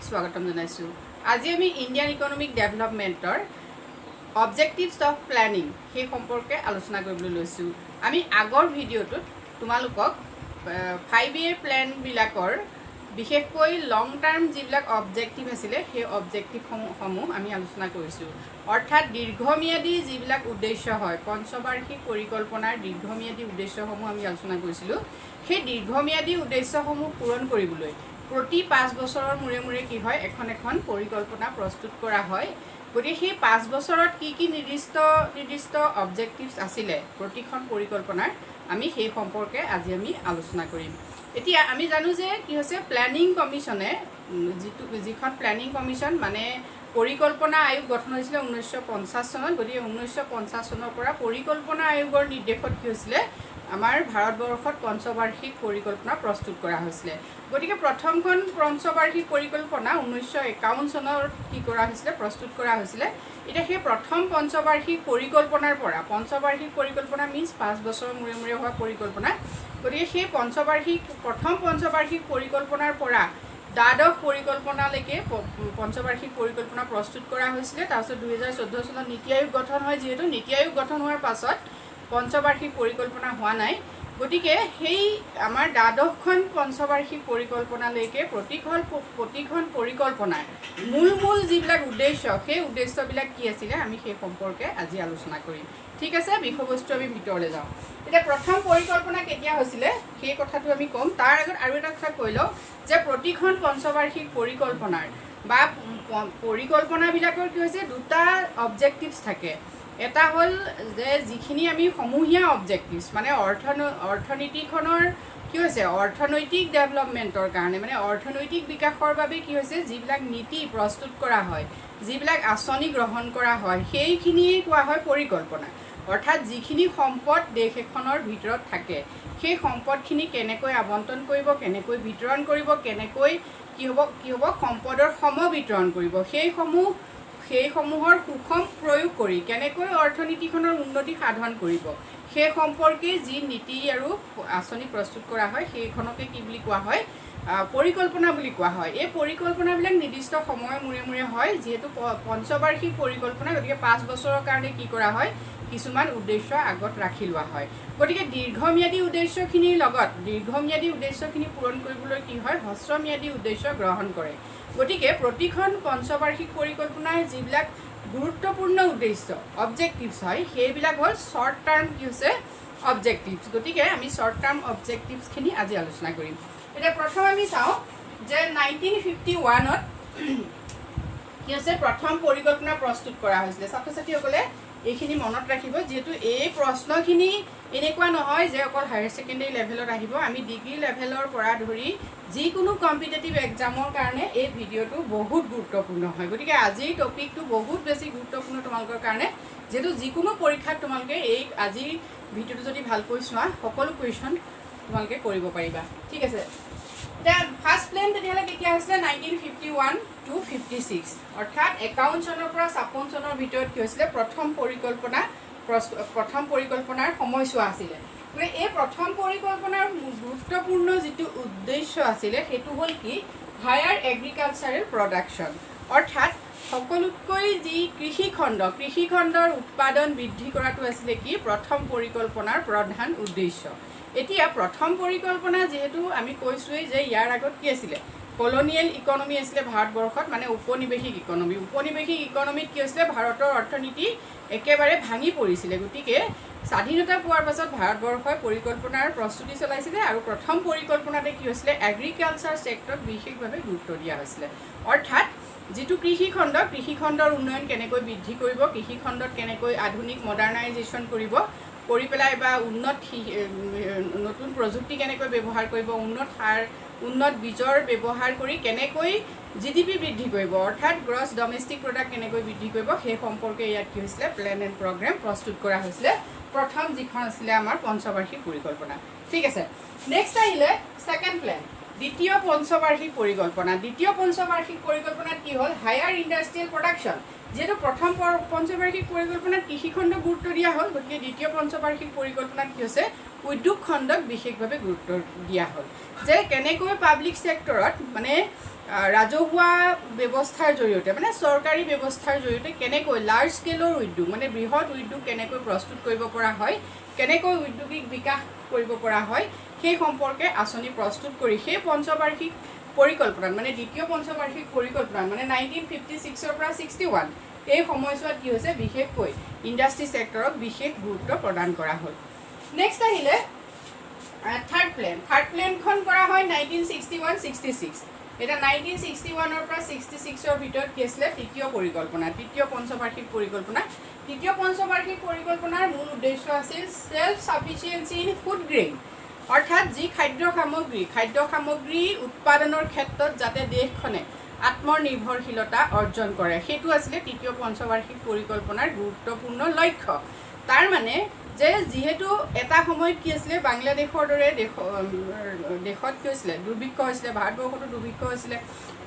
স্বাগতম জনাইছোঁ। আজি আমি ইণ্ডিয়ান ইকনমিক ডেভেলপমেণ্টৰ অবজেক্টিভছ অফ প্লেনিং সেই সম্পৰ্কে আলোচনা কৰিবলৈ লৈছোঁ। আমি আগৰ ভিডিঅ'টোত তোমালোকক 5 year প্লেনবিলাকৰ বিশেষকৈ লং টাৰ্ম যিবিলাক অবজেক্টিভ আছিলে সেই অবজেক্টিভসমূহ আমি আলোচনা কৰিছোঁ। অৰ্থাৎ দীৰ্ঘম্যাদী যিবিলাক উদ্দেশ্য হয়, পঞ্চবাৰ্ষিক পৰিকল্পনাৰ দীৰ্ঘম্যাদী উদ্দেশ্যসমূহ আমি আলোচনা কৰিছিলোঁ। সেই দীৰ্ঘম্যাদী উদ্দেশ্যসমূহ পূৰণ কৰিবলৈ প্ৰতি 5 বছৰৰ মূৰে মূৰে কি হয়, এখন পৰিকল্পনা প্ৰস্তুত কৰা হয়। গতিকে সেই 5 বছৰত কি নিৰ্দিষ্ট অবজেক্টিভছ আছিলে প্ৰতিখন পৰিকল্পনাৰ, আমি সেই সম্পৰ্কে আজি আমি আলোচনা কৰিম। এতিয়া আমি জানো যে কি হৈছে, প্লেনিং কমিশ্যনে যিখন প্লেনিং কমিশ্যন মানে পৰিকল্পনা আয়োগ গঠন হৈছিলে 1950 চনত। গতিকে 1950 চনৰ পৰা পৰিকল্পনা আয়োগৰ নিৰ্দেশত কি হৈছিলে, আমাৰ ভাৰতবৰ্ষত পঞ্চবাৰ্ষিক পৰিকল্পনা প্ৰস্তুত কৰা হৈছিলে। গতিকে প্ৰথমখন পঞ্চবাৰ্ষিক পৰিকল্পনা 1951 চনত কি কৰা হৈছিলে, প্ৰস্তুত কৰা হৈছিলে। এতিয়া সেই প্ৰথম পঞ্চবাৰ্ষিক পৰিকল্পনাৰ পৰা, পঞ্চবাৰ্ষিক পৰিকল্পনা মিনছ 5 বছৰৰ মূৰে মূৰে হোৱা পৰিকল্পনা। গতিকে সেই প্ৰথম পঞ্চবাৰ্ষিক পৰিকল্পনাৰ পৰা দ্বাদশ পৰিকল্পনালৈকে পঞ্চবাৰ্ষিক পৰিকল্পনা প্ৰস্তুত কৰা হৈছিলে। তাৰপিছত 2014 চনত নীতি আয়োগ গঠন হয়। যিহেতু নীতি আয়োগ গঠন হোৱাৰ পাছত পঞ্চবাৰ্ষিক পৰিকল্পনা হোৱা নাই, গতিকে সেই আমাৰ দ্বাদশখন পঞ্চবাৰ্ষিক পৰিকল্পনালৈকে প্ৰতিখন পৰিকল্পনাৰ মূল যিবিলাক উদ্দেশ্য, সেই উদ্দেশ্যবিলাক কি আছিলে, আমি সেই সম্পৰ্কে আজি আলোচনা কৰিম। ঠিক আছে, বিষয়বস্তু আমি ভিতৰলৈ যাওঁ। এতিয়া প্ৰথম পৰিকল্পনা কেতিয়া হৈছিলে সেই কথাটো আমি ক'ম। তাৰ আগত আৰু এটা কথা কৈ লওঁ যে প্ৰতিখন পঞ্চবাৰ্ষিক পৰিকল্পনাৰ বা পৰিকল্পনাবিলাকৰ কি হৈছে, দুটা অবজেক্টিভছ থাকে। এটা হ'ল যে যিখিনি আমি সমূহীয়া অবজেক্টিভছ, মানে অৰ্থনীতিখনৰ কি হৈছে, অৰ্থনৈতিক ডেভেলপমেণ্টৰ কাৰণে, মানে অৰ্থনৈতিক বিকাশৰ বাবে কি হৈছে, যিবিলাক নীতি প্ৰস্তুত কৰা হয়, যিবিলাক আঁচনি গ্ৰহণ কৰা হয়, সেইখিনিয়ে কোৱা হয় পৰিকল্পনা। অৰ্থাৎ যিখিনি সম্পদ দেশ এখনৰ ভিতৰত থাকে, সেই সম্পদখিনি কেনেকৈ আবণ্টন কৰিব, কেনেকৈ বিতৰণ কৰিব, কেনেকৈ কি হ'ব সম্পদৰ সমবিতৰণ কৰিব, সেইসমূহৰ সুষম প্ৰয়োগ কৰি কেনেকৈ অৰ্থনীতিখনৰ উন্নতি সাধন কৰিব, সেই সম্পৰ্কে যি নীতি আৰু আঁচনি প্ৰস্তুত কৰা হয়, সেইখনকে কি বুলি কোৱা হয়, পৰিকল্পনা বুলি কোৱা হয়। এই পৰিকল্পনাবিলাক নিৰ্দিষ্ট সময়ৰ মূৰে মূৰে হয়। যিহেতু পঞ্চবাৰ্ষিক পৰিকল্পনা, গতিকে 5 বছৰৰ কাৰণে কি কৰা হয়, কিছুমান উদ্দেশ্য আগত ৰাখি লোৱা হয়। গতিকে দীৰ্ঘম্যাদী উদ্দেশ্যখিনিৰ লগত দীৰ্ঘম্যাদী উদ্দেশ্যখিনি পূৰণ কৰিবলৈ কি হয়, হ্ৰস্বম্যাদী উদ্দেশ্য গ্ৰহণ কৰে। গতিকে প্ৰতিখন পঞ্চবাৰ্ষিক পৰিকল্পনাৰ যিবিলাক গুৰুত্বপূৰ্ণ উদ্দেশ্য অবজেক্টিভছ হয়, সেইবিলাক হ'ল শ্বৰ্ট টাৰ্ম কি হৈছে অবজেক্টিভছ। গতিকে আমি শ্বৰ্ট টাৰ্ম অবজেক্টিভছখিনি আজি আলোচনা কৰিম। এতিয়া প্ৰথম আমি চাওঁ যে 1951ত কি হৈছে, প্ৰথম পৰিকল্পনা প্ৰস্তুত কৰা হৈছিলে। ছাত্ৰ ছাত্ৰীসকলে এইখিনি মনত ৰাখিব, যিহেতু এই প্ৰশ্নখিনি এনেকুৱা নহয় যে অকল হায়াৰ ছেকেণ্ডেৰী লেভেলত আহিব। আমি ডিগ্ৰী লেভেলৰ পৰা ধৰি যিকোনো কম্পিটিটিভ এক্সামৰ কাৰণে এই ভিডিঅ'টো বহুত গুৰুত্বপূৰ্ণ হয়। গতিকে আজিৰ টপিকটো বহুত বেছি গুৰুত্বপূৰ্ণ তোমালোকৰ কাৰণে, যিহেতু যিকোনো পৰীক্ষাত তোমালোকে এই আজিৰ ভিডিঅ'টো যদি ভালকৈ চোৱা, সকলো কুৱেশ্যন তোমালোকে কৰিব পাৰিবা। ঠিক আছে, এতিয়া ফাৰ্ষ্ট প্লেন তেতিয়াহ'লে কেতিয়া হৈছিলে, 1951 to 56, অৰ্থাৎ 51 চনৰ পৰা 56 চনৰ ভিতৰত কি হৈছিলে, প্ৰথম পৰিকল্পনাৰ সময়ছোৱা আছিলে। গতিকে এই প্ৰথম পৰিকল্পনাৰ গুৰুত্বপূৰ্ণ যিটো উদ্দেশ্য আছিলে, সেইটো হ'ল কি, হায়াৰ এগ্ৰিকালচাৰেল প্ৰডাকশ্যন। অৰ্থাৎ সকলোতকৈ যি কৃষিখণ্ডৰ উৎপাদন বৃদ্ধি কৰাটো আছিলে কি, প্ৰথম পৰিকল্পনাৰ প্ৰধান উদ্দেশ্য। এতিয়া প্ৰথম পৰিকল্পনা যিহেতু আমি কৈছোঁৱেই যে ইয়াৰ আগত কি আছিলে, কলনিয়েল ইকনমি আছিলে ভাৰতবৰ্ষত, মানে উপনিৱেশিক ইকনমি। উপনিৱেশিক ইকনমিত কি হৈছিলে, ভাৰতৰ অৰ্থনীতি একেবাৰে ভাঙি পৰিছিলে। গতিকে স্বাধীনতা পোৱাৰ পাছত ভাৰতবৰ্ষই পৰিকল্পনাৰ প্ৰস্তুতি চলাইছিলে, আৰু প্ৰথম পৰিকল্পনাতে কি হৈছিলে, এগ্ৰিকালচাৰ ছেক্টৰত বিশেষভাৱে গুৰুত্ব দিয়া হৈছিলে। অৰ্থাৎ যিটো কৃষিখণ্ডৰ উন্নয়ন কেনেকৈ বৃদ্ধি কৰিব, কৃষিখণ্ডত কেনেকৈ আধুনিক মডাৰ্ণাইজেশ্যন কৰি পেলাই বা নতুন প্ৰযুক্তি কেনেকৈ ব্যৱহাৰ কৰিব, উন্নত সাৰ, উন্নত বীজৰ ব্যৱহাৰ কৰি কেনেকৈ GDP বৃদ্ধি কৰিব, অৰ্থাৎ গ্ৰছ ডমেষ্টিক প্ৰডাক্ট কেনেকৈ বৃদ্ধি কৰিব, সেই সম্পৰ্কে ইয়াত কি হৈছিলে, প্লেন এণ্ড প্ৰগ্ৰেম প্ৰস্তুত কৰা হৈছিলে। প্ৰথম যিখন আছিলে আমাৰ পঞ্চবাৰ্ষিক পৰিকল্পনা। ঠিক আছে, নেক্সট আহিলে ছেকেণ্ড প্লেন, দ্বিতীয় পঞ্চবাৰ্ষিক পৰিকল্পনা। দ্বিতীয় পঞ্চবাৰ্ষিক পৰিকল্পনাত কি হ'ল, হায়াৰ ইণ্ডাষ্ট্ৰিয়েল প্ৰডাকশ্যন। যেহেতু প্ৰথম পঞ্চবাৰ্ষিক পৰিকল্পনাত কৃষিখণ্ডক গুৰুত্ব দিয়া হ'ল, গতিকে দ্বিতীয় পঞ্চবাৰ্ষিক পৰিকল্পনাত কি হৈছে উদ্যোগ খণ্ডক বিশেষভাৱে গুৰুত্ব দিয়া হ'ল, যে কেনেকৈ পাব্লিক ছেক্টৰত মানে ৰাজহুৱা ব্যৱস্থাৰ জৰিয়তে মানে চৰকাৰী ব্যৱস্থাৰ জৰিয়তে কেনেকৈ লাৰ্জ স্কেলৰ উদ্যোগ মানে বৃহৎ উদ্যোগ কেনেকৈ প্ৰস্তুত কৰিব পৰা হয়, কেনেকৈ উদ্যোগিক বিকাশ কৰিব পৰা হয়, সেই সম্পৰ্কে আঁচনি প্ৰস্তুত কৰি সেই পঞ্চবাৰ্ষিক পৰিকল্পনাত মানে দ্বিতীয় পঞ্চবাৰ্ষিক পৰিকল্পনাত মানে 1956 পৰা 61 এই সময়ছোৱাত কি হৈছে বিশেষকৈ ইণ্ডাষ্ট্ৰি ছেক্টৰক বিশেষ গুৰুত্ব প্ৰদান কৰা হ'ল। নেক্সট আহিলে থাৰ্ড প্লেনখন কৰা হয় 1961-66। এটা 1961 পৰা 66 ভিতৰত কি আছিলে তৃতীয় পৰিকল্পনা, তৃতীয় পঞ্চবাৰ্ষিক পৰিকল্পনা। তৃতীয় পঞ্চবাৰ্ষিক পৰিকল্পনাৰ মূল উদ্দেশ্য আছিল সেল্ফ সাফিচিয়েঞ্চি ইন ফুড গ্ৰেইন, অৰ্থাৎ যি খাদ্য সামগ্ৰী উৎপাদনৰ ক্ষেত্ৰত যাতে দেশখনে আত্মনিৰ্ভৰশীলতা অৰ্জন কৰে, সেইটো আছিলে তৃতীয় পঞ্চবাৰ্ষিক পৰিকল্পনাৰ গুৰুত্বপূৰ্ণ লক্ষ্য। তাৰ মানে যে যিহেতু এটা সময়ত কি আছিলে বাংলাদেশৰ দৰে দেশত কি হৈছিলে দুৰ্ভিক্ষ হৈছিলে, ভাৰতবৰ্ষতো দুৰ্ভিক্ষ হৈছিলে,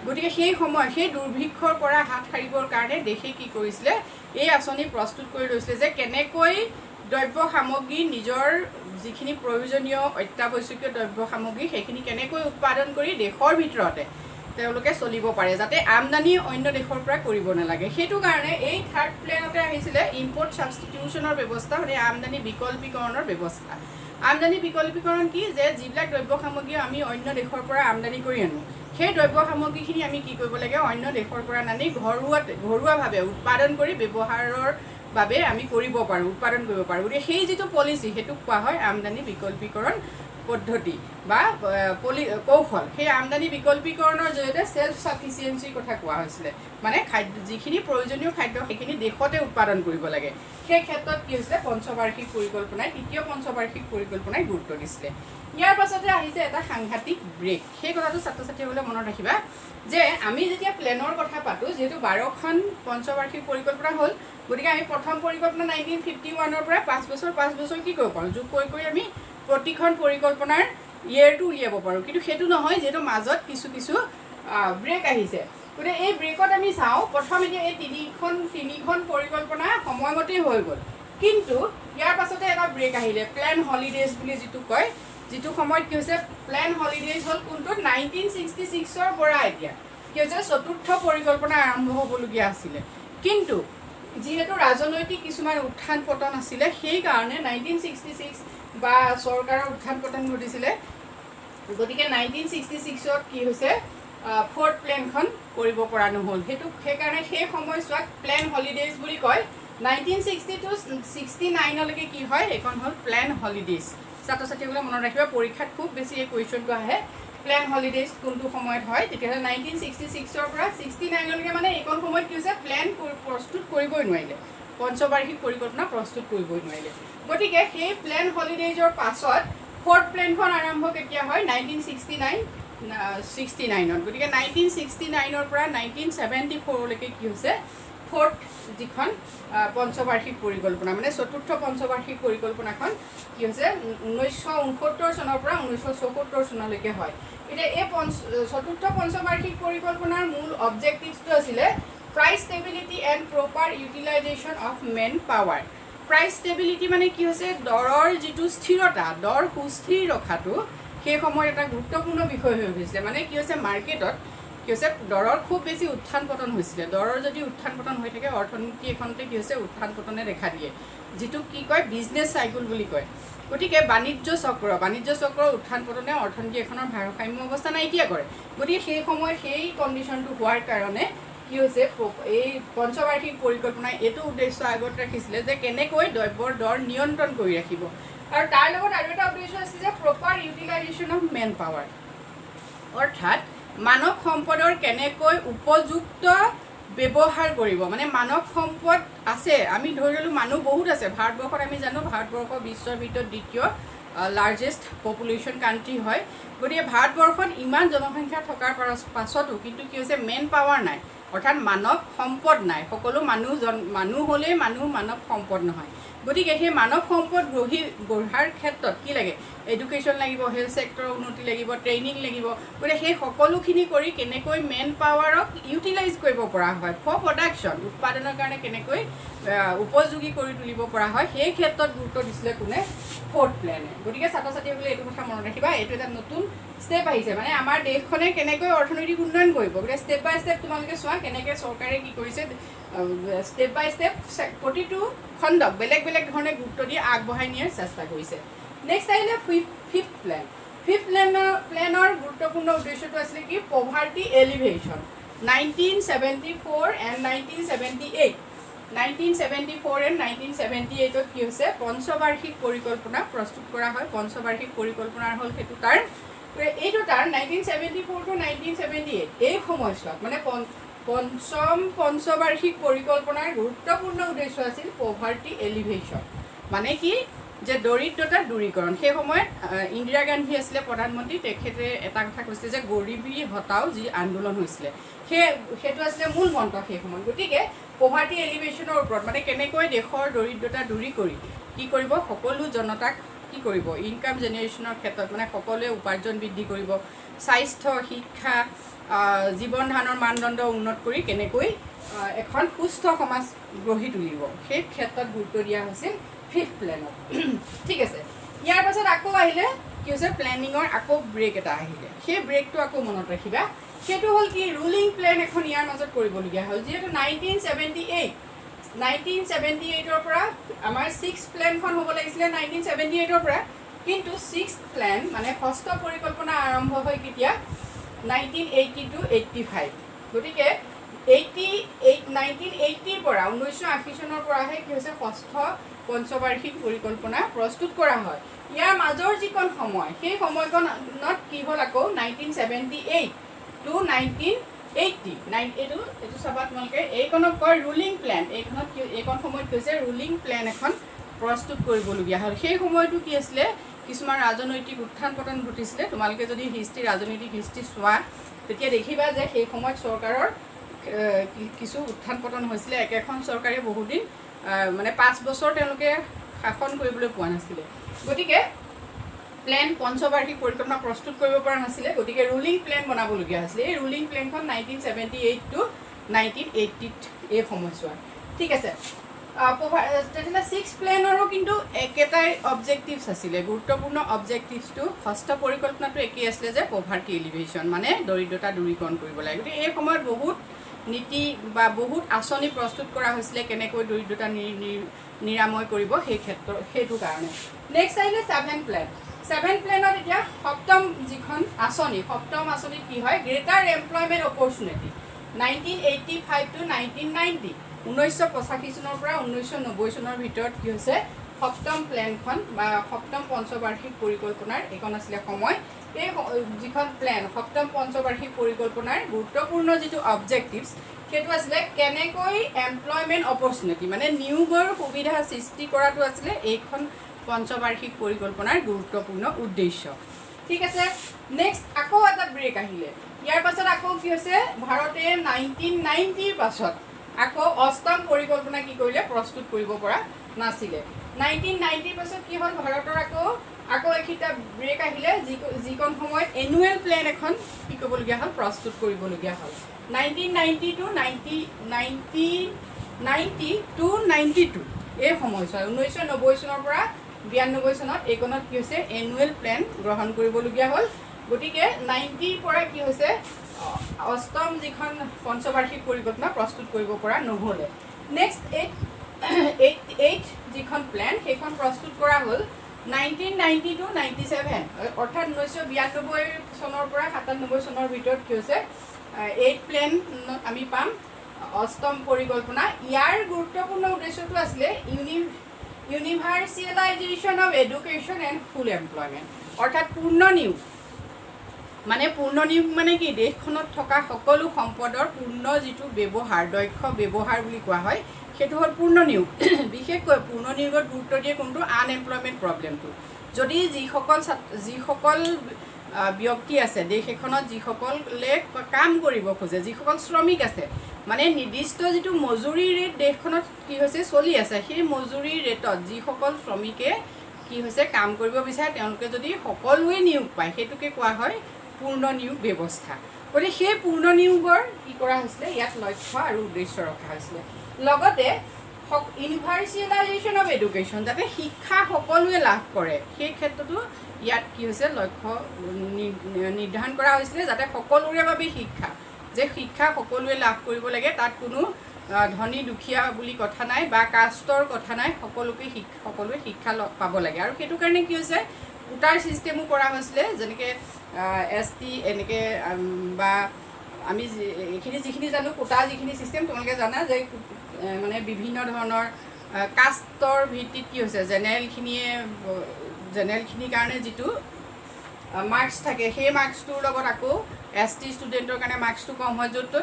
গতিকে সেই সময়ত সেই দুৰ্ভিক্ষৰ পৰা হাত সাৰিবৰ কাৰণে দেশে কি কৰিছিলে এই আঁচনি প্ৰস্তুত কৰি লৈছিলে যে কেনেকৈ দ্ৰব্য সামগ্ৰী নিজৰ যিখিনি প্ৰয়োজনীয় অত্যাৱশ্যকীয় দ্ৰব্য সামগ্ৰী সেইখিনি কেনেকৈ উৎপাদন কৰি দেশৰ ভিতৰতে তেওঁলোকে চলিব পাৰে, যাতে আমদানি অন্য দেশৰ পৰা কৰিব নালাগে। সেইটো কাৰণে এই থাৰ্ড প্লেনতে আহিছিলে ইম্পৰ্ট ছাবষ্টিটিউশ্যনৰ ব্যৱস্থা, মানে আমদানি বিকল্পীকৰণৰ ব্যৱস্থা। আমদানি বিকল্পীকৰণ কি, যে যিবিলাক দ্ৰব্য সামগ্ৰী আমি অন্য দেশৰ পৰা আমদানি কৰি আনো সেই দ্ৰব্য সামগ্ৰীখিনি আমি কি কৰিব লাগে অন্য দেশৰ পৰা নানি ঘৰুৱাভাৱে উৎপাদন কৰি ব্যৱহাৰৰ বাবে আমি কৰিব পাৰোঁ, উৎপাদন কৰিব পাৰোঁ। গতিকে সেই যিটো পলিচি সেইটোক কোৱা হয় আমদানি বিকল্পীকৰণ পদ্ধতি বা কৌশল। সেই আমদানি বিকল্পীকৰণৰ জৰিয়তে সেল্ফ সাফিচিয়েঞ্চিৰ কথা কোৱা হৈছিলে, মানে খাদ্য যিখিনি প্ৰয়োজনীয় খাদ্য সেইখিনি দেশতে উৎপাদন কৰিব লাগে। সেই ক্ষেত্ৰত কি হৈছিলে পঞ্চবাৰ্ষিক পৰিকল্পনাই তৃতীয় পঞ্চবাৰ্ষিক পৰিকল্পনাই গুৰুত্ব দিছিলে। ইয়াৰ পাছতে আহিছে এটা সাংঘাতিক ব্ৰেক। সেই কথাটো ছাত্ৰ ছাত্ৰীসকলে মনত ৰাখিবা যে আমি যেতিয়া প্লেনৰ কথা পাতোঁ, যিহেতু 12খন পঞ্চবাৰ্ষিক পৰিকল্পনা হ'ল, গতিকে আমি প্ৰথম পৰিকল্পনা 1951 পৰা 5 বছৰ কি কৰিব পাৰোঁ যোগ কৰি আমি প্ৰতিখন পৰিকল্পনাৰ ইয়েৰটো উলিয়াব পাৰোঁ। কিন্তু সেইটো নহয়, যিহেতু মাজত কিছু ব্ৰেক আহিছে। গতিকে এই ব্ৰেকত আমি চাওঁ প্ৰথম এতিয়া এই তিনিখন পৰিকল্পনা সময়মতেই হৈ গ'ল, কিন্তু ইয়াৰ পাছতে এটা ব্ৰেক আহিলে প্লেন হলিডেজ বুলি যিটো কয়, যিটো সময়ত কি হৈছে প্লেন হলিডেজ হ'ল কোনটোত 1966 পৰা এতিয়া কি হৈছে চতুৰ্থ পৰিকল্পনা আৰম্ভ হ'বলগীয়া আছিলে। কিন্তু যিহেতু ৰাজনৈতিক কিছুমান উত্থান পতন আছিলে সেইকাৰণে 1966 বা চৰকাৰৰ উত্থান পতন ঘটিছিলে, গতিকে 1966ত কি হৈছে ফ'ৰ্থ প্লেনখন কৰিব পৰা নহ'ল। সেইকাৰণে সেই সময়ছোৱাত প্লেন হলিডেজ বুলি কয়। 1960 to 69লৈকে কি হয় এইখন হ'ল প্লেন হলিডেজ। ছাত্ৰ ছাত্ৰীসকলে মনত ৰাখিবা, পৰীক্ষাত খুব বেছি এই কুৱেশ্যনটো আহে প্লেন হলিডেজ কোনটো সময়ত হয়, তেতিয়াহ'লে 1966 পৰা 69লৈকে মানে এইখন সময়ত কি হৈছে প্লেন প্ৰস্তুত কৰিবই নোৱাৰিলে, পঞ্চবাৰ্ষিক পৰিকল্পনা প্ৰস্তুত কৰিবই নোৱাৰিলে। গতিকে সেই প্লেন হলিডেজৰ পাছত ফ'ৰ্থ প্লেনখন আৰম্ভ কেতিয়া হয় 1969ত। গতিকে 1969 পৰা 1974লৈকে কি হৈছে ফ'ৰ্থ যিখন পঞ্চবাৰ্ষিক পৰিকল্পনা মানে চতুৰ্থ পঞ্চবাৰ্ষিক পৰিকল্পনাখন কি হৈছে 1969 চনৰ পৰা 1974 চনলৈকে হয়। এতিয়া এই চতুৰ্থ পঞ্চবাৰ্ষিক পৰিকল্পনাৰ মূল অবজেক্টিভছটো আছিলে price stability and proper utilisation of manpower. Price stability মানে কি হৈছে দৰৰ যিটো স্থিৰতা, দৰ সুস্থিৰ ৰখাটো সেই সময়ত এটা গুৰুত্বপূৰ্ণ বিষয় হৈ উঠিছিলে। মানে কি হৈছে মাৰ্কেটত কি হৈছে দৰৰ খুব বেছি উত্থান পতন হৈছিলে, দৰৰ যদি উত্থান পতন হৈ থাকে অৰ্থনীতি এখনতে কি হৈছে উত্থান পতনে দেখা দিয়ে, যিটো কি কয় বিজনেছ চাইকেল বুলি কয়। গতিকে বাণিজ্য চক্ৰৰ উত্থান পতনে অৰ্থনীতি এখনৰ ভাৰসাম্য অৱস্থা নাইকিয়া কৰে। গতিকে সেই সময়ত সেই কণ্ডিশ্যনটো হোৱাৰ কাৰণে কি হৈছে এই পঞ্চবাৰ্ষিক পৰিকল্পনাই এইটো উদ্দেশ্য আগত ৰাখিছিলে যে কেনেকৈ দ্ৰব্যৰ দৰ নিয়ন্ত্ৰণ কৰি ৰাখিব, আৰু তাৰ লগত আৰু এটা উদ্দেশ্য আছিল যে proper utilisation of manpower, অৰ্থাৎ মানৱ সম্পদৰ কেনেকৈ উপযুক্ত ব্যৱহাৰ কৰিব। মানে মানৱ সম্পদ আছে, আমি ধৰি ল'লোঁ মানুহ বহুত আছে ভাৰতবৰ্ষত, আমি জানো ভাৰতবৰ্ষ বিশ্বৰ ভিতৰত দ্বিতীয় লাৰ্জেষ্ট পপুলেশ্যন কাণ্ট্ৰি হয়। গতিকে ভাৰতবৰ্ষত ইমান জনসংখ্যা থকাৰ পাছতো কিন্তু কি হৈছে মেন পাৱাৰ নাই, অৰ্থাৎ মানৱ সম্পদ নাই, সকলো মানুহ হ'লেই মানৱ সম্পদ নহয়। গতিকে সেই মানৱ সম্পদ গঢ়াৰ ক্ষেত্ৰত কি লাগে, এডুকেশ্যন লাগিব, হেল্থ ছেক্টৰৰ উন্নতি লাগিব, ট্ৰেইনিং লাগিব। গতিকে সেই সকলোখিনি কৰি কেনেকৈ মেন পাৱাৰক ইউটিলাইজ কৰিব পৰা হয় ফৰ প্ৰডাকশ্যন, উৎপাদনৰ কাৰণে কেনেকৈ উপযোগী কৰি তুলিব পৰা হয়, সেই ক্ষেত্ৰত গুৰুত্ব দিছিলে কোনে, ফ'ৰ্থ প্লেনে। গতিকে ছাত্ৰ ছাত্ৰীসকলে এইটো কথা মনত ৰাখিবা, এইটো এটা নতুন ষ্টেপ আহিছে, মানে আমাৰ দেশখনে কেনেকৈ অৰ্থনৈতিক উন্নয়ন কৰিব। গতিকে ষ্টেপ বাই ষ্টেপ তোমালোকে চোৱা কেনেকৈ চৰকাৰে কি কৰিছে, ষ্টেপ বাই ষ্টেপ প্ৰতিটো খণ্ডক বেলেগ বেলেগ ধৰণে গুৰুত্ব দি আগবঢ়াই নিয়াৰ চেষ্টা কৰিছে। নেক্সট আহিলে ফিফ্থ প্লেন। ফিফ্থ প্লেনৰ গুৰুত্বপূৰ্ণ উদ্দেশ্যটো আছিলে কি, পভাৰ্টি এলিভেশ্যন। 1974 and 1978 1974 and 1978 কি হৈছে, পঞ্চবাৰ্ষিক পৰিকল্পনা প্ৰস্তুত কৰা হয়। পঞ্চবাৰ্ষিক পৰিকল্পনাৰ হ'ল সেইটো টাৰ্ম, এইটো টাৰ্ম 1974 to 1978 এই সময়ছোৱাত মানে পঞ্চবাৰ্ষিক পৰিকল্পনাৰ গুৰুত্বপূৰ্ণ উদ্দেশ্য আছিল পভাৰ্টি এলিভেশ্যন, মানে কি যে দৰিদ্ৰতা দূৰীকৰণ। সেই সময়ত ইন্দিৰা গান্ধী আছিলে প্ৰধানমন্ত্ৰী, তেখেতে এটা কথা কৈছিলে যে গৰীবী হটাও যি আন্দোলন হৈছিলে সেইটো আছিলে মূল মন্ত্ৰ সেই সময়ত। গতিকে পভাৰ্টি এলিভেশ্যনৰ ওপৰত মানে কেনেকৈ দেশৰ দৰিদ্ৰতা দূৰী কৰি কি কৰিব, সকলো জনতাক কি কৰিব, ইনকাম জেনেৰেশ্যনৰ ক্ষেত্ৰত মানে সকলোৱে উপাৰ্জন বৃদ্ধি কৰিব, স্বাস্থ্য, শিক্ষা, জীৱন ধাৰণৰ মানদণ্ড উন্নত কৰি কেনেকৈ এখন সুস্থ সমাজ গঢ়ি তুলিব, সেই ক্ষেত্ৰত গুৰুত্ব দিয়া হৈছিল ফিফ্থ প্লেনত। ঠিক আছে, ইয়াৰ পাছত আকৌ আহিলে কি হৈছে, প্লেনিঙৰ আকৌ ব্ৰেক এটা আহিলে। সেই ব্ৰেকটো আকৌ মনত ৰাখিবা, সেইটো হ'ল কি, ৰুলিং প্লেন এখন ইয়াৰ মাজত কৰিবলগীয়া হ'ল। যিহেতু 1978ৰ পৰা আমাৰ ছিক্স প্লেনখন হ'ব লাগিছিলে 1978ৰ পৰা, কিন্তু ছিক্স প্লেন মানে ষষ্ঠ পৰিকল্পনা আৰম্ভ হয় কেতিয়া, 1980 to 85। গতিকে 1980ৰ পৰা 1980 চনৰ পৰাহে কি হৈছে, ষষ্ঠ পঞ্চবাৰ্ষিক পৰিকল্পনা প্ৰস্তুত কৰা হয়। ইয়াৰ মাজৰ যিকণ সময়, সেই সময়কণত কি হ'ল আকৌ 1978 to 1980 এইটো চাবা তোমালোকে, এইকণক কয় ৰুলিং প্লেন। এইকণ সময়ত কৈছে ৰুলিং প্লেন এখন প্ৰস্তুত কৰিবলগীয়া হ'ল। সেই সময়টো কি আছিলে, কিছুমান ৰাজনৈতিক উত্থান পতন ঘটিছিলে। তোমালোকে যদি ৰাজনৈতিক হিষ্ট্ৰী চোৱা তেতিয়া দেখিবা যে সেই সময়ত চৰকাৰৰ কিছু উত্থান পতন হৈছিলে। একেখন চৰকাৰে বহুদিন মানে 5 বছৰ তেওঁলোকে শাসন কৰিবলৈ পোৱা নাছিলে। গতিকে পঞ্চবাৰ্ষিক পৰিকল্পনা প্ৰস্তুত কৰিব পৰা নাছিলে, গতিকে ৰুলিং প্লেন বনাবলগীয়া হৈছিলে। এই ৰুলিং প্লেনখন 1978 to 1980 এই সময়ছোৱা। ঠিক আছে, তেতিয়াহ'লে ছিক্স প্লেনৰো কিন্তু একেটাই অবজেক্টিভছ আছিলে। গুৰুত্বপূৰ্ণ অবজেক্টিভছটো ষষ্ঠ পৰিকল্পনাটো একেই আছিলে যে পভাৰ্টি এলিভেশ্যন, মানে দৰিদ্ৰতা দূৰীকৰণ কৰিব লাগে। গতিকে এই সময়ত বহুত নীতি বা বহুত আঁচনি প্ৰস্তুত কৰা হৈছিলে কেনেকৈ দৰিদ্ৰতা নিৰাময় কৰিব, সেইটো কাৰণে। নেক্সট আহিলে ছেভেন প্লেন। ছেভেন প্লেনত এতিয়া সপ্তম আঁচনিত কি হয়, গ্ৰেটাৰ এমপ্লয়মেণ্ট অপৰচুনিটি 1985 to 1990। 1985 চনৰ পৰা 1990 চনৰ ভিতৰত কি হৈছে, সপ্তম প্লেনখন বা সপ্তম পঞ্চবাৰ্ষিক পৰিকল্পনাৰ এইখন আছিলে সময়। এই যিখন প্লেন সপ্তম পঞ্চবাৰ্ষিক পৰিকল্পনাৰ গুৰুত্বপূৰ্ণ যিটো অবজেক্টিভছ, সেইটো আছিলে কেনেকৈ এমপ্লয়মেণ্ট অপৰচুনিটি মানে নিয়োগৰ সুবিধা সৃষ্টি কৰাটো আছিলে এইখন পঞ্চবাৰ্ষিক পৰিকল্পনাৰ গুৰুত্বপূৰ্ণ উদ্দেশ্য। ঠিক আছে, নেক্সট আকৌ এটা ব্ৰেক আহিলে। ইয়াৰ পাছত আকৌ কি হৈছে, ভাৰতে 1990ৰ পাছত আকৌ অষ্টম পৰিকল্পনা কি কৰিলে, প্ৰস্তুত কৰিব পৰা নাছিলে। 1990ৰ পাছত কি হ'ল, ভাৰতৰ আকৌ এইকেইটা ব্ৰেক আহিলে, যিকণ সময়ত এনুৱেল প্লেন এখন কি কৰিবলগীয়া হ'ল, প্ৰস্তুত কৰিবলগীয়া হ'ল। 1990 to 92 এই সময়ছোৱা, 1990 চনৰ পৰা 92 চনত এইকণত কি হৈছে, এনুৱেল প্লেন গ্ৰহণ কৰিবলগীয়া হ'ল। গতিকে 90ৰ পৰা কি হৈছে, অষ্টম যিখন পঞ্চবাৰ্ষিক পৰিকল্পনা প্ৰস্তুত কৰিব পৰা নহ'লে। নেক্সট এইট যিখন প্লেন সেইখন প্ৰস্তুত কৰা হ'ল 1990 to 97, অৰ্থাৎ 1992 চনৰ পৰা 97 চনৰ ভিতৰত কি হৈছে, এইট প্লেন আমি পাম অষ্টম পৰিকল্পনা। ইয়াৰ গুৰুত্বপূৰ্ণ উদ্দেশ্যটো আছিলে universalisation of education and full employment, অৰ্থাৎ পূৰ্ণ নিয়োগ মানে কি, দেশখনত থকা সকলো সম্পদৰ পূৰ্ণ যিটো ব্যৱহাৰ, দক্ষ ব্যৱহাৰ বুলি কোৱা হয়, সেইটো হ'ল পূৰ্ণ নিয়োগ। বিশেষকৈ পূৰ্ণ নিয়োগত গুৰুত্ব দিয়ে কোনটো, আনএমপ্লয়মেণ্ট প্ৰব্লেমটো। যদি যিসকল ব্যক্তি আছে দেশ এখনত যিসকলে কাম কৰিব খোজে, যিসকল শ্ৰমিক আছে, মানে নিৰ্দিষ্ট যিটো মজুৰি ৰেট দেশখনত কি হৈছে চলি আছে, সেই মজুৰি ৰেটত যিসকল শ্ৰমিকে কি হৈছে কাম কৰিব বিচাৰে তেওঁলোকে যদি সকলোৱে নিয়োগ পায় সেইটোকে কোৱা হয় পূৰ্ণ নিয়োগ ব্যৱস্থা। গতিকে সেই পূৰ্ণ নিয়োগৰ কি কৰা হৈছিলে, ইয়াত লক্ষ্য আৰু উদ্দেশ্য ৰখা হৈছিলে। লগতে ইউনিভাৰ্চেলাইজেশ্যন অফ এডুকেশ্যন, যাতে শিক্ষা সকলোৱে লাভ কৰে, সেই ক্ষেত্ৰতো ইয়াত কি হৈছে লক্ষ্য নিৰ্ধাৰণ কৰা হৈছিলে, যাতে সকলোৰে বাবে শিক্ষা, যে শিক্ষা সকলোৱে লাভ কৰিব লাগে, তাত কোনো ধনী দুখীয়া বুলি কথা নাই বা কাষ্টৰ কথা নাই, সকলোৱে শিক্ষা পাব লাগে। আৰু সেইটো কাৰণে কি হৈছে কোটাৰ ছিষ্টেমো কৰা হৈছিলে, যেনেকৈ ST এনেকৈ বা আমি যিখিনি জানো কোটা যিখিনি ছিষ্টেম তোমালোকে জানা যে মানে বিভিন্ন ধৰণৰ কাষ্টৰ ভিত্তিত কি হৈছে জেনেৰেলখিনিৰ কাৰণে যিটো মাৰ্কছ থাকে সেই মাৰ্কছটোৰ লগত আকৌ ST ষ্টুডেণ্টৰ কাৰণে মাৰ্কছটো কম হয়, য'ত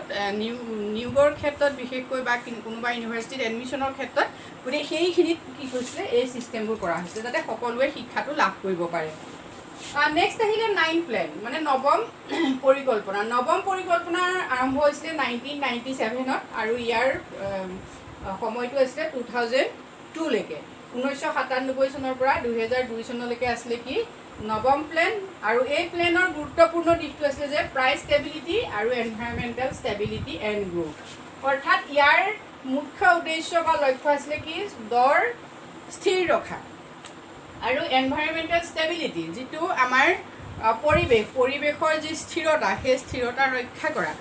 নিয়োগৰ ক্ষেত্ৰত বিশেষকৈ বা কোনোবা ইউনিভাৰ্চিটিত এডমিশ্যনৰ ক্ষেত্ৰত গতিকে সেইখিনিত কি কৈছিলে এই ছিষ্টেমবোৰ কৰা হৈছিলে যাতে সকলোৱে শিক্ষাটো লাভ কৰিব পাৰে। নেক্সট আহিলে 9 প্লেন, মানে নৱম পৰিকল্পনা। নৱম পৰিকল্পনা আৰম্ভ হৈছিলে 1997ত আৰু ইয়াৰ সময়টো আছিলে 2002লৈকে। 1997 চনৰ পৰা 2002 চনলৈকে আছিলে কি নৱম প্লেন। আৰু এই প্লেনৰ গুৰুত্বপূৰ্ণ দিশটো আছিলে যে প্ৰাইচ ষ্টেবিলিটি আৰু এনভাইৰনমেণ্টেল ষ্টেবিলিটি এণ্ড গ্ৰোথ, অৰ্থাৎ ইয়াৰ মুখ্য উদ্দেশ্য বা লক্ষ্য আছিলে কি দৰ স্থিৰ ৰখা আৰু এনভাইৰনমেণ্টেল ষ্টেবিলিটি, যিটো আমাৰ পৰিৱেশৰ যি স্থিৰতা সেই স্থিৰতা ৰক্ষা কৰা,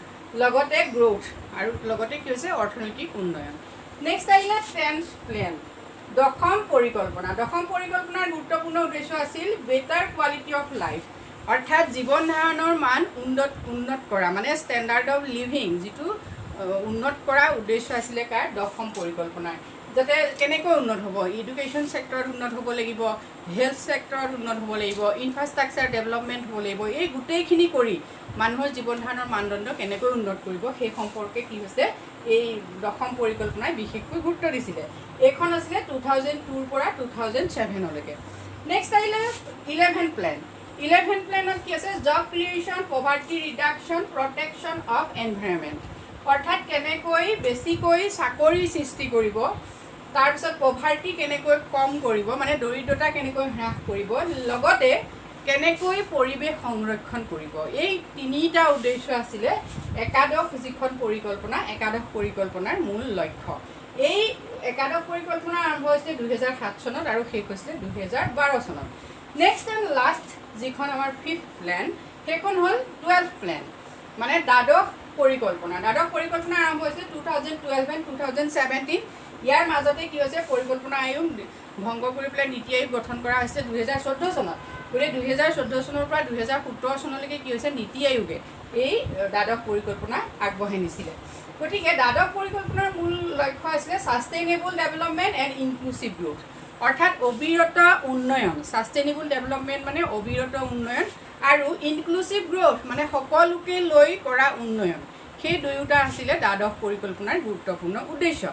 লগতে গ্ৰোথ আৰু লগতে কি হৈছে অৰ্থনৈতিক উন্নয়ন। নেক্সট আহিলে 10th প্লেন, দশম পৰিকল্পনা। দশম পৰিকল্পনাৰ গুৰুত্বপূৰ্ণ উদ্দেশ্য আছিল বেটাৰ কোৱালিটি অফ লাইফ, অৰ্থাৎ জীৱন ধাৰণৰ মান উন্নত কৰা, মানে ষ্টেণ্ডাৰ্ড অফ লিভিং যিটো উন্নত কৰা উদ্দেশ্য আছিলে কাৰ দশম পৰিকল্পনাৰ। যাতে কেনেকৈ উন্নত হ'ব, এডুকেশ্যন ছেক্টৰত উন্নত হ'ব লাগিব, হেল্থ ছেক্টৰত উন্নত হ'ব লাগিব, ইনফ্ৰাষ্ট্ৰাকচাৰ ডেভেলপমেণ্ট হ'ব লাগিব, এই গোটেইখিনি কৰি মানুহৰ জীৱন ধাৰণৰ মানদণ্ড কেনেকৈ উন্নত কৰিব সেই সম্পৰ্কে কি হৈছে এই দশম পৰিকল্পনাই বিশেষকৈ গুৰুত্ব দিছিলে। এইখন আছিলে 2002ৰ পৰা 2007লৈকে। নেক্সট আহিলে 11th প্লেন। 11th প্লেনত কি আছে job creation, poverty reduction, protection of environment, অৰ্থাৎ কেনেকৈ বেছিকৈ চাকৰি সৃষ্টি কৰিব, তাৰপিছত পভাৰ্টি কেনেকৈ কম কৰিব, মানে দৰিদ্ৰতা কেনেকৈ হ্ৰাস কৰিব, লগতে কেনেকৈ পৰিৱেশ সংৰক্ষণ কৰিব। এই তিনিটা উদ্দেশ্য আছিলে একাদশ যিখন পৰিকল্পনা, একাদশ পৰিকল্পনাৰ মূল লক্ষ্য। এই একাদশ পৰিকল্পনা আৰম্ভ হৈছিলে 2007 চনত আৰু শেষ হৈছিলে 2012 চনত। নেক্সট এণ্ড লাষ্ট যিখন আমাৰ 5th প্লেন সেইখন হ'ল 12th প্লেন, মানে দ্বাদশ পৰিকল্পনা। দ্বাদশ পৰিকল্পনা আৰম্ভ হৈছিলে 2012 and 2017। ইয়াৰ মাজতে কি হৈছে পৰিকল্পনা আয়োগ ভংগ কৰি পেলাই নীতি আয়োগ গঠন কৰা হৈছিলে 2014 চনত। গতিকে 2014 চনৰ পৰা 2017 চনলৈকে কি হৈছে নীতি আয়োগে এই দ্বাদশ পৰিকল্পনা আগবঢ়াই নিছিলে। গতিকে দ্বাদশ পৰিকল্পনাৰ মূল লক্ষ্য আছিলে sustainable development and inclusive growth, অৰ্থাৎ অবিৰত উন্নয়ন। ছাষ্টেইনেবল ডেভেলপমেণ্ট মানে অবিৰত উন্নয়ন আৰু ইনক্লুচিভ গ্ৰোথ মানে সকলোকে লৈ কৰা উন্নয়ন। সেই দুয়োটা আছিলে দ্বাদশ পৰিকল্পনাৰ গুৰুত্বপূৰ্ণ উদ্দেশ্য।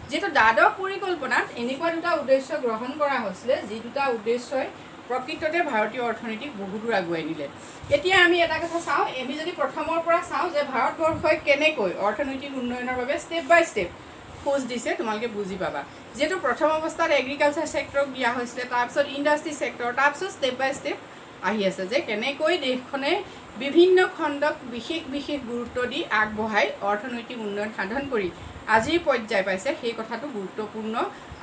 যিহেতু দ্বাদশ পৰিকল্পনাত এনেকুৱা দুটা উদ্দেশ্য গ্ৰহণ কৰা হৈছিলে যি দুটা উদ্দেশ্যই প্ৰকৃততে ভাৰতীয় অৰ্থনীতিক বহুদূৰ আগুৱাই নিলে। এতিয়া আমি এটা কথা চাওঁ, আমি যদি প্ৰথমৰ পৰা চাওঁ যে ভাৰতবৰ্ষই কেনেকৈ অৰ্থনৈতিক উন্নয়নৰ বাবে ষ্টেপ বাই ষ্টেপ খোজ দিছে তোমালোকে বুজি পাবা। যিহেতু প্ৰথম অৱস্থাত এগ্ৰিকালচাৰ ছেক্টৰক দিয়া হৈছিলে, তাৰপিছত ইণ্ডাষ্ট্ৰি ছেক্টৰ, তাৰপিছত ষ্টেপ বাই ষ্টেপ আহি আছে যে কেনেকৈ দেশখনে বিভিন্ন খণ্ডক বিশেষ গুৰুত্ব দি আগবঢ়াই অৰ্থনৈতিক উন্নয়ন সাধন কৰি আজিৰ পৰ্যায় পাইছে, সেই কথাটো গুৰুত্বপূৰ্ণ।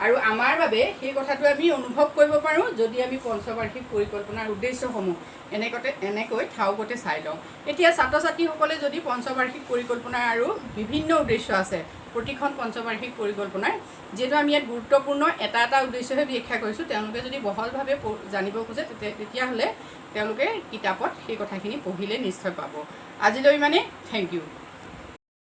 আৰু আমাৰ বাবে সেই কথাটো আমি অনুভৱ কৰিব পাৰোঁ যদি আমি পঞ্চবাৰ্ষিক পৰিকল্পনাৰ উদ্দেশ্যসমূহ এনেকৈ ঠাউকতে চাই লওঁ। এতিয়া ছাত্ৰ ছাত্ৰীসকলে যদি পঞ্চবাৰ্ষিক পৰিকল্পনাৰ আৰু বিভিন্ন উদ্দেশ্য আছে প্ৰতিখন পঞ্চবাৰ্ষিক পৰিকল্পনাৰ, যিহেতু আমি ইয়াত গুৰুত্বপূৰ্ণ এটা উদ্দেশ্যহে ব্যাখ্যা কৰিছোঁ, তেওঁলোকে যদি বহলভাৱে জানিব খোজে তেতিয়াহ'লে তেওঁলোকে কিতাপত সেই কথাখিনি পঢ়িলে নিশ্চয় পাব। আজিলৈ মানে থেংক ইউ।